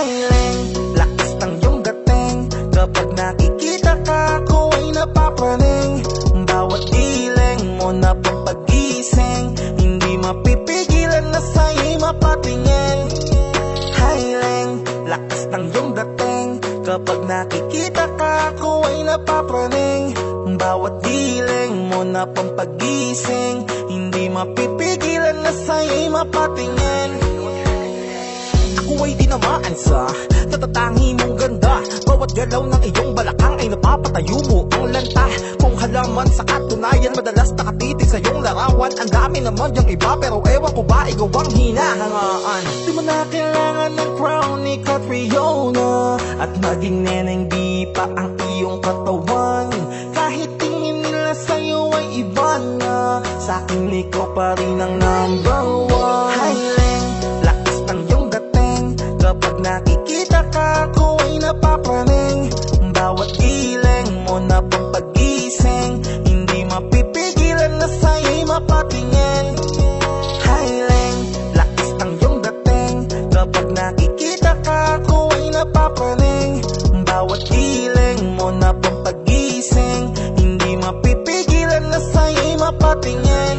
Highling, lakas ng iyong dating. Kapag nakikita ka, ako ay napapraning. Bawat giling mo na pampagising, hindi mapipigilan na sa'yo'y mapatingin. Highling, lakas ng iyong dating. Kapag nakikita ka, ako ay napapraning. Bawat giling mo na pampagising, hindi mapipigilan na sa'yo'y mapatingin. Ako ay tinamaan sa natatangi mong ganda. Bawat galaw ng iyong balakang ay napapatayo mo ang lanta. Kung halaman sa katunayan, madalas nakatitig sa iyong larawan. Ang dami naman yung iba, pero ewan ko ba ikaw ang hinahangaan. Di mo na kailangan ng crown ni Catriona, at maging neneng di pa ang iyong katawan. Kahit tingin nila sa'yo ay iba na, sa'kin ikaw pa rin ang number one. Highling, lakas ng iyong dating. Kapag nakikita ka, ako ay napapraning. Bawat giling mo na pampagising, hindi mapipigilan na sa'yo'y mapatingin. Highling, lakas ng iyong dating. Kapag nakikita ka, ako ay napapraning. Bawat giling mo na pampagising, hindi mapipigilan na sa'yo'y mapatingin.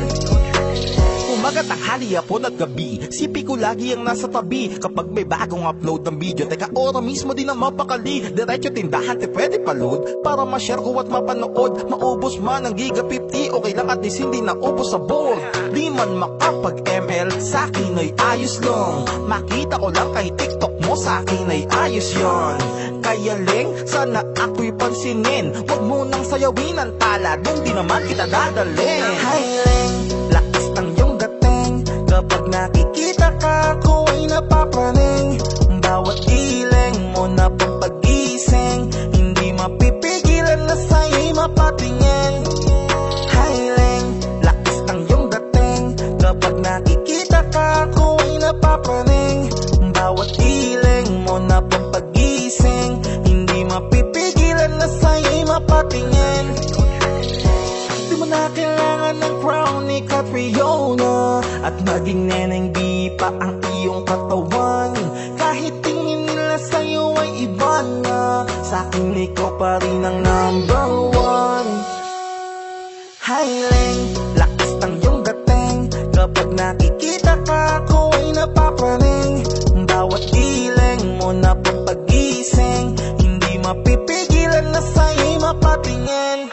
Umaga, tanghali, hapon at gabi, sipi ko lagi ang nasa tabi. Kapag may bagong upload ng video, teka ora mismo din ang mapakali. Diretso tindahan, te pwede pa-load para ma-share ko at mapanood. Maubos man ang giga 50, okay lang at least hindi na ubos sa board. Di man makapag-ML, sa'kin ay ayos lang. Makita ko lang kay TikTok mo, sa'kin ay ayos yon. Kaya Ling, sana ako'y pansinin. Huwag mo nang sayawin ang tala, dun di naman kita dadalhin. Highling, lakas ng iyong dating. Kapag nakikita ka, ako ay napapraning. Bawat giling mo na pampagising, hindi mapipigilan na sa'yo'y mapatingin. Highling, lakas ng iyong dating. Kapag nakikita ka, ako ay napapraning. Bawat giling mo na pampagising, hindi mapipigilan na sa'yo'y mapatingin. Di mo na kailangan ng crown ni Catriona, at maging neneng di pa ang iyong katawan. Kahit tingin nila sa'yo ay iba na, sa'kin ikaw pa rin ang number one. Highling, lakas ng iyong dating. Kapag nakikita ka, ako ay napapraning. Bawat giling mo na pampagising, hindi mapipigilan na sa'yo'y mapatingin.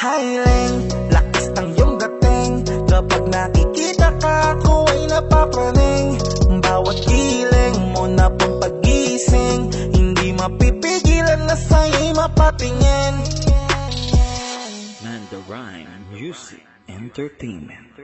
Highling, lakas ng iyong dating. Kapag nakikita ka, ako ay napapraning. Bawat giling mo na pampagising, hindi mapipigilan na sa'yo'y mapatingin. Mandarine Music Entertainment.